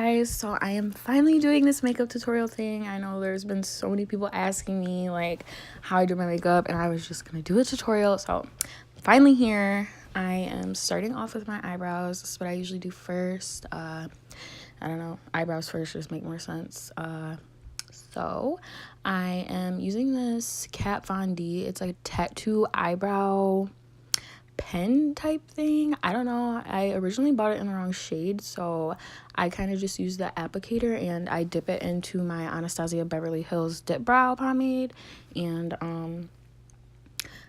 guys, so I am finally doing this makeup tutorial thing. I know there's been so many people asking me like how I do my makeup, and I was just gonna do a tutorial. So finally here. I am starting off with my eyebrows. This is what I usually do first. I don't know, eyebrows first just make more sense. So I am using this Kat Von D. It's like a tattoo eyebrow pen type thing. I don't know, I originally bought it in the wrong shade, so I kind of just use the applicator and I dip it into my Anastasia Beverly Hills dip brow pomade, and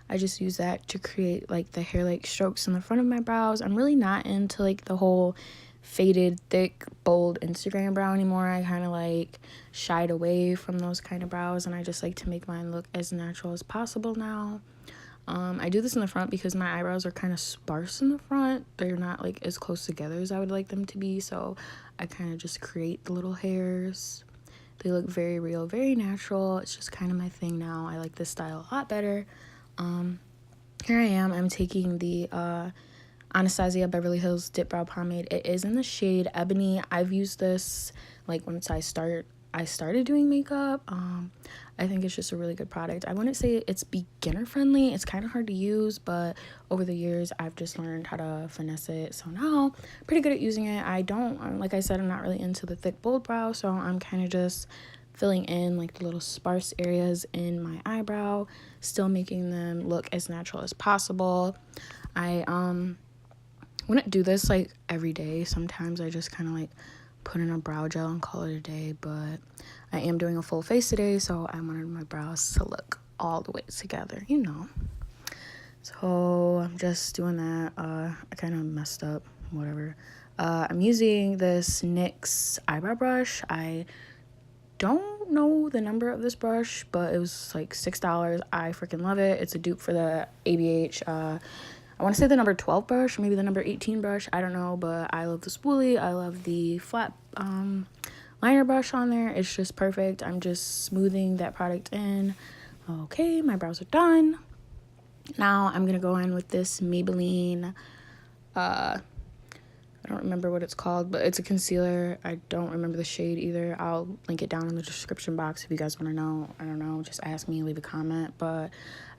I just use that to create like the hair like strokes in the front of my brows. I'm really not into like the whole faded thick bold Instagram brow anymore. I kind of like shied away from those kind of brows, and I just like to make mine look as natural as possible now. I do this in the front because my eyebrows are kind of sparse in the front. They're not like as close together as I would like them to be, so I kind of just create the little hairs. They look very real, very natural. It's just kind of my thing now. I like this style a lot better. Here I am. I'm taking the Anastasia Beverly Hills dip brow pomade. It is in the shade Ebony. I've used this like once I started doing makeup. I think it's just a really good product. I wouldn't say it's beginner friendly. It's kind of hard to use, but over the years I've just learned how to finesse it, so now I'm pretty good at using it. I don't, like I said, I'm not really into the thick bold brow, so I'm kind of just filling in like the little sparse areas in my eyebrow, still making them look as natural as possible. I wouldn't do this like every day. Sometimes I just kind of like put in a brow gel and call it a day, but I am doing a full face today, so I wanted my brows to look all the way together, you know. So I'm just doing that. I kind of messed up, whatever. I'm using this NYX eyebrow brush. I don't know the number of this brush, but it was like $6. I freaking love it. It's a dupe for the ABH I want to say the number 12 brush, maybe the number 18 brush, I don't know, but I love the spoolie. I love the flat liner brush on there. It's just perfect. I'm just smoothing that product in. Okay, my brows are done. Now I'm gonna go in with this Maybelline, I don't remember what it's called, but it's a concealer. I don't remember the shade either. I'll link it down in the description box if you guys want to know. I don't know, just ask me, leave a comment. But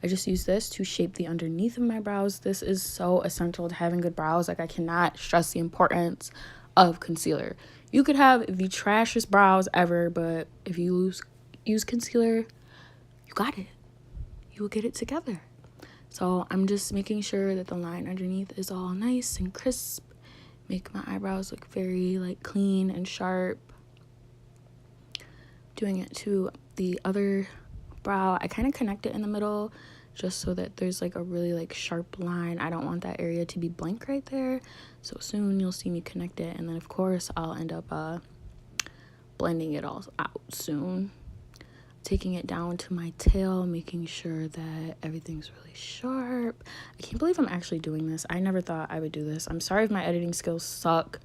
I just use this to shape the underneath of my brows. This is so essential to having good brows. Like, I cannot stress the importance of concealer. You could have the trashiest brows ever, but if you use concealer, you got it. You will get it together. So I'm just making sure that the line underneath is all nice and crisp. Make my eyebrows look very like clean and sharp. Doing it to the other brow. I kind of connect it in the middle just so that there's like a really like sharp line. I don't want that area to be blank right there. So soon you'll see me connect it, and then of course I'll end up blending it all out soon. Taking it down to my tail, making sure that everything's really sharp. I can't believe I'm actually doing this. I never thought I would do this. I'm sorry if my editing skills suck.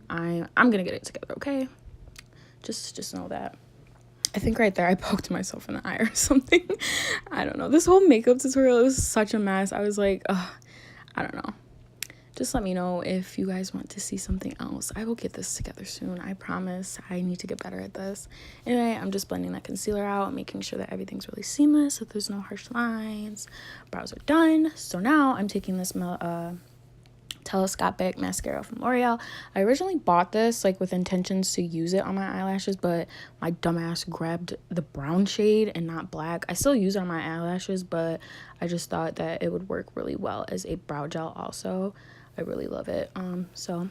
I'm gonna get it together, okay? Just know that. I think right there I poked myself in the eye or something. I don't know. This whole makeup tutorial was such a mess. I was like, I don't know. Just let me know if you guys want to see something else. I will get this together soon. I promise. I need to get better at this. Anyway, I'm just blending that concealer out, making sure that everything's really seamless, that there's no harsh lines. Brows are done. So now I'm taking this telescopic mascara from L'Oreal. I originally bought this like with intentions to use it on my eyelashes, but my dumbass grabbed the brown shade and not black. I still use it on my eyelashes, but I just thought that it would work really well as a brow gel also. I really love it. So my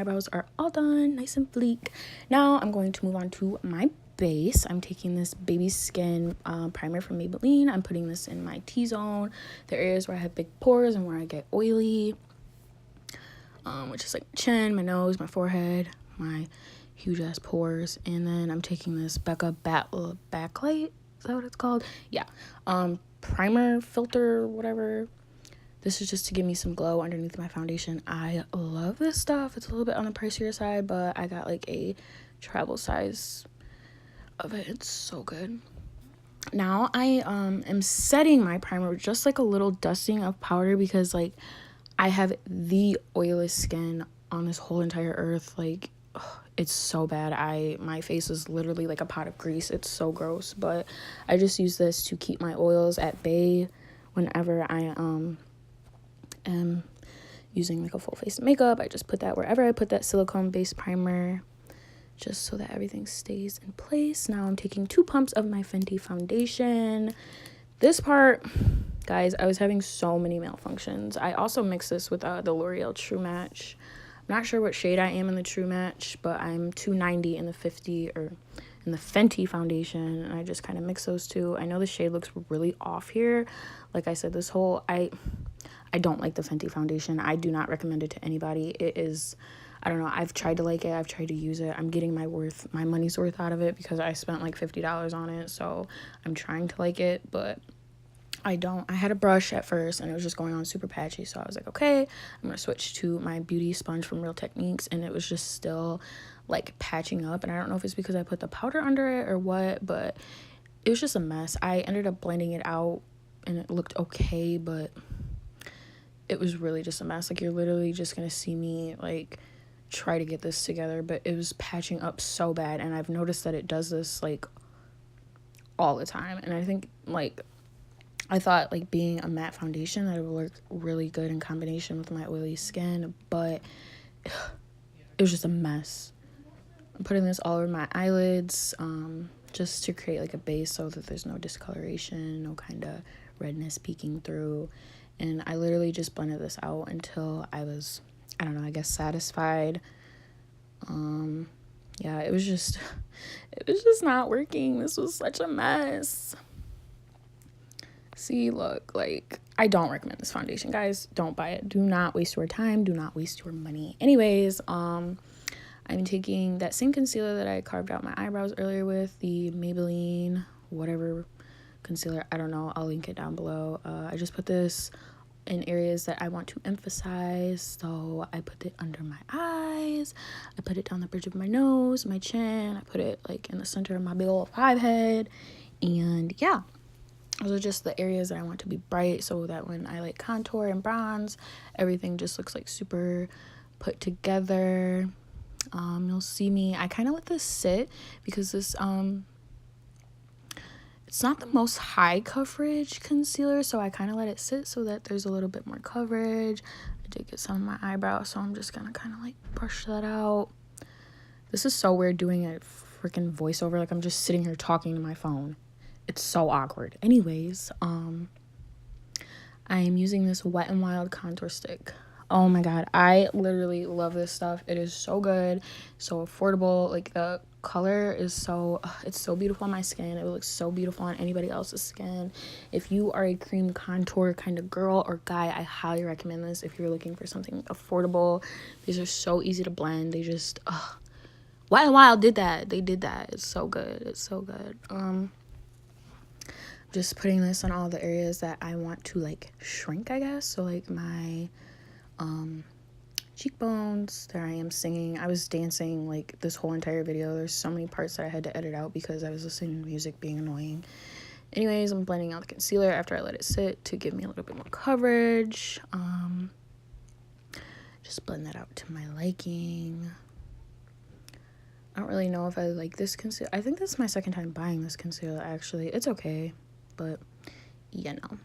eyebrows are all done, nice and bleak. Now I'm going to move on to my base. I'm taking this Baby Skin primer from Maybelline. I'm putting this in my T-zone, the areas where I have big pores and where I get oily, which is like chin, my nose, my forehead, my huge ass pores. And then I'm taking this Becca Backlight, is that what it's called? Yeah. Primer, filter, whatever. This is just to give me some glow underneath my foundation. I love this stuff. It's a little bit on the pricier side, but I got like a travel size of it. It's so good. Now I am setting my primer with just like a little dusting of powder, because like I have the oiliest skin on this whole entire earth. Like, it's so bad. My face is literally like a pot of grease. It's so gross, but I just use this to keep my oils at bay whenever I am using like a full face makeup. I just put that wherever I put that silicone based primer, just so that everything stays in place. Now I'm taking 2 pumps of my Fenty foundation. This part, guys, I was having so many malfunctions. I also mixed this with the L'Oreal True Match. I'm not sure what shade I am in the True Match, but I'm 290 in the 50 or in the Fenty foundation, and I just kind of mix those two. I know the shade looks really off here. Like I said, this whole I don't like the Fenty foundation. I do not recommend it to anybody. It is, I don't know, I've tried to like it, I've tried to use it. I'm getting my money's worth out of it because I spent like $50 on it, so I'm trying to like it, but I had a brush at first and it was just going on super patchy, so I was like, okay, I'm gonna switch to my beauty sponge from Real Techniques, and it was just still like patching up, and I don't know if it's because I put the powder under it or what, but it was just a mess. I ended up blending it out and it looked okay, but it was really just a mess. Like, you're literally just gonna see me like try to get this together, but it was patching up so bad, and I've noticed that it does this like all the time. And I think like I thought like being a matte foundation that would work really good in combination with my oily skin, but it was just a mess. I'm putting this all over my eyelids just to create like a base so that there's no discoloration, no kind of redness peeking through. And I literally just blended this out until I was, I don't know, I guess satisfied. Yeah, it was just not working. This was such a mess. See, look, like, I don't recommend this foundation, guys. Don't buy it. Do not waste your time. Do not waste your money. Anyways, I'm taking that same concealer that I carved out my eyebrows earlier with, the Maybelline whatever concealer. I don't know. I'll link it down below. I just put this in areas that I want to emphasize. So I put it under my eyes. I put it down the bridge of my nose, my chin. I put it, like, in the center of my big old 5 head. And, yeah. Those are just the areas that I want to be bright so that when I like contour and bronze, everything just looks like super put together. You'll see me, I kind of let this sit because this, it's not the most high coverage concealer, so I kind of let it sit so that there's a little bit more coverage. I did get some of my eyebrows, so I'm just gonna kind of like brush that out. This is so weird doing a freaking voiceover, like I'm just sitting here talking to my phone. It's so awkward. Anyways, I am using this Wet n Wild contour stick. Oh my god, I literally love this stuff. It is so good, so affordable. Like, the color is so, it's so beautiful on my skin. It looks so beautiful on anybody else's skin. If you are a cream contour kind of girl or guy, I highly recommend this if you're looking for something affordable. These are so easy to blend. They just, Wet n Wild did that. They did that. It's so good. It's so good. Just putting this on all the areas that I want to like shrink, I guess. So like my cheekbones. There I am singing. I was dancing like this whole entire video. There's so many parts that I had to edit out because I was listening to music being annoying. Anyways, I'm blending out the concealer after I let it sit to give me a little bit more coverage. Just blend that out to my liking. I don't really know if I like this concealer. I think this is my second time buying this concealer, actually. It's okay, but yeah, no.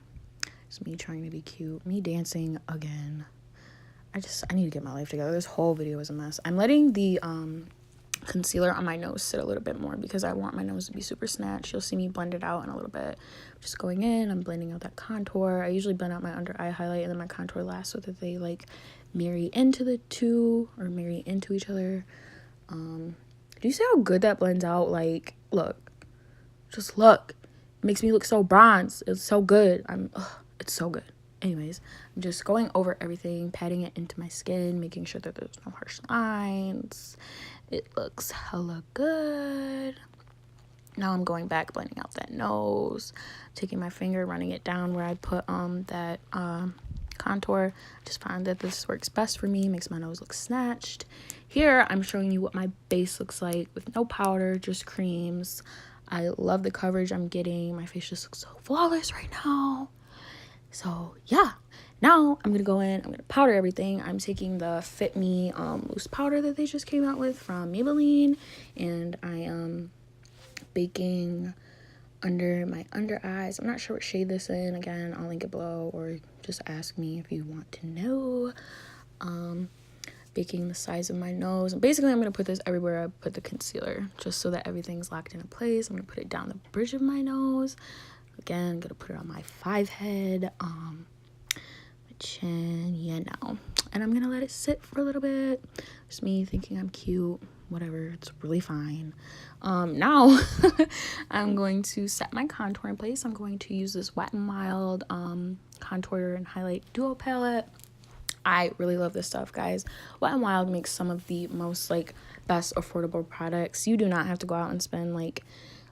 It's me trying to be cute. Me dancing again. I need to get my life together. This whole video is a mess. I'm letting the concealer on my nose sit a little bit more because I want my nose to be super snatched. You'll see me blend it out in a little bit. Just going in, I'm blending out that contour. I usually blend out my under eye highlight and then my contour last so that they like marry into the two or marry into each other. Do you see how good that blends out? Like, look. Just look. It makes me look so bronze. It's so good. It's so good. Anyways, I'm just going over everything, patting it into my skin, making sure that there's no harsh lines. It looks hella good. Now I'm going back, blending out that nose, taking my finger, running it down where I put that contour. Just find that this works best for me, makes my nose look snatched. Here, I'm showing you what my base looks like with no powder, just creams. I love the coverage I'm getting. My face just looks so flawless right now. So, yeah. Now I'm gonna go in, I'm gonna powder everything. I'm taking the Fit Me loose powder that they just came out with from Maybelline, and I am baking under my under eyes. I'm not sure what shade this in. Again, I'll link it below, or just ask me if you want to know. Baking the size of my nose, and basically I'm going to put this everywhere I put the concealer, just so that everything's locked into place. I'm going to put it down the bridge of my nose. Again, I'm going to put it on my 5 head, my chin, and I'm going to let it sit for a little bit. Just me thinking I'm cute, whatever, it's really fine. Now I'm going to set my contour in place. I'm going to use this Wet n Wild contour and highlight duo palette. I really love this stuff, guys. Wet n Wild makes some of the most like best affordable products. You do not have to go out and spend like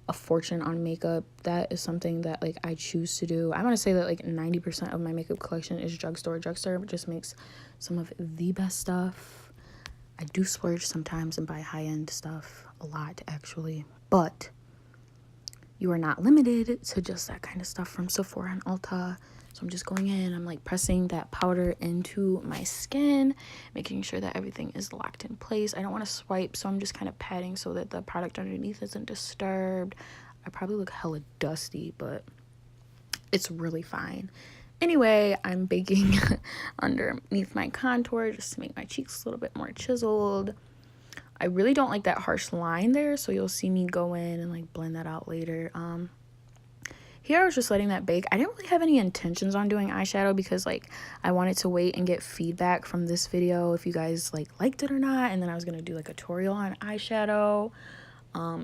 a fortune on makeup. That is something that like I choose to do. I want to say that like 90% of my makeup collection is drugstore. Drugstore just makes some of the best stuff. I do splurge sometimes and buy high-end stuff, a lot actually, but you are not limited to just that kind of stuff from Sephora and Ulta. So I'm just going in, I'm like pressing that powder into my skin, making sure that everything is locked in place. I don't want to swipe, so I'm just kind of patting so that the product underneath isn't disturbed. I probably look hella dusty, but it's really fine. Anyway, I'm baking underneath my contour just to make my cheeks a little bit more chiseled. I really don't like that harsh line there, so you'll see me go in and like blend that out later. Here I was just letting that bake. I didn't really have any intentions on doing eyeshadow because like I wanted to wait and get feedback from this video if you guys like liked it or not, and then I was gonna do like a tutorial on eyeshadow.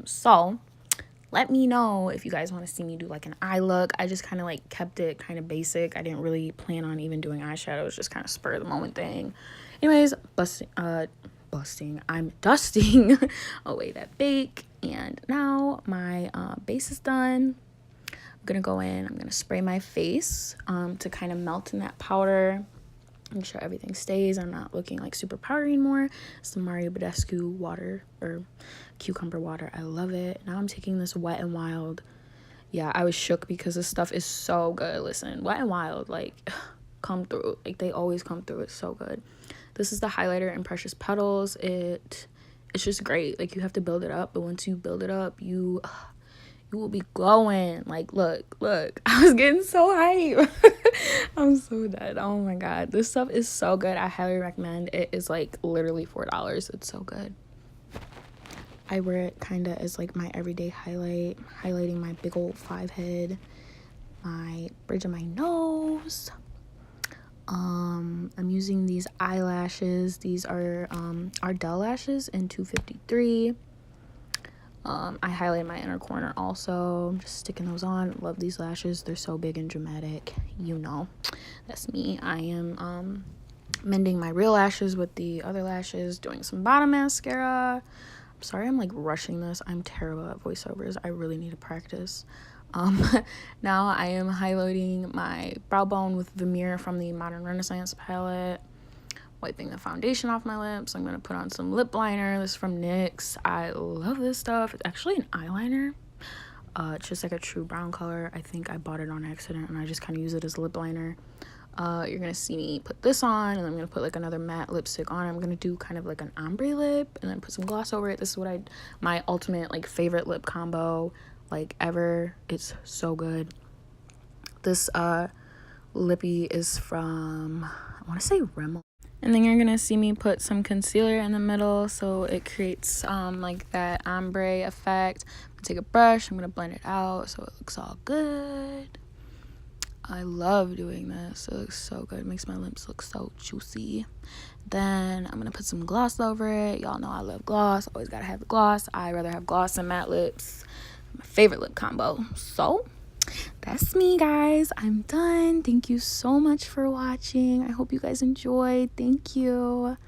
So let me know if you guys want to see me do like an eye look. I just kind of like kept it kind of basic. I didn't really plan on even doing eyeshadow. It was just kind of spur of the moment thing. Anyways, I'm dusting away that bake, and now my base is done. I'm gonna go in, I'm gonna spray my face to kind of melt in that powder, make sure everything stays. I'm not looking like super powdery anymore. It's the Mario Badescu water, or cucumber water. I love it. Now I'm taking this Wet n Wild. Yeah, I was shook because this stuff is so good. Listen, Wet n Wild, like, come through. Like, they always come through. It's so good. This is the highlighter in Precious Petals. It's just great. Like, you have to build it up, but once you build it up, you will be glowing. Like, look, I was getting so hype. I'm so dead. Oh my god, this stuff is so good. I highly recommend it. Is like literally $4. It's so good. I wear it kind of as like my everyday highlight, highlighting my big old 5 head, my bridge of my nose. I'm using these eyelashes. These are Ardell lashes in 253. I highlight my inner corner also. I'm just sticking those on. Love these lashes. They're so big and dramatic. You know, that's me. I am mending my real lashes with the other lashes, doing some bottom mascara. I'm sorry I'm like rushing this. I'm terrible at voiceovers. I really need to practice. Now I am highlighting my brow bone with Vermeer from the Modern Renaissance palette. Wiping the foundation off my lips. I'm going to put on some lip liner. This is from NYX. I love this stuff. It's actually an eyeliner. It's just like a true brown color. I think I bought it on accident and I just kind of use it as lip liner. You're going to see me put this on, and I'm going to put like another matte lipstick on. I'm going to do kind of like an ombre lip and then put some gloss over it. This is what my ultimate like favorite lip combo like ever. It's so good. This lippy is from, I want to say Rimmel. And then you're gonna see me put some concealer in the middle so it creates like that ombre effect. I'm gonna take a brush, I'm gonna blend it out so it looks all good. I love doing this. It looks so good. It makes my lips look so juicy. Then I'm gonna put some gloss over it. Y'all know I love gloss. Always gotta have the gloss. I rather have gloss than matte lips. My favorite lip combo. So that's me, guys. I'm done. Thank you so much for watching. I hope you guys enjoyed. Thank you.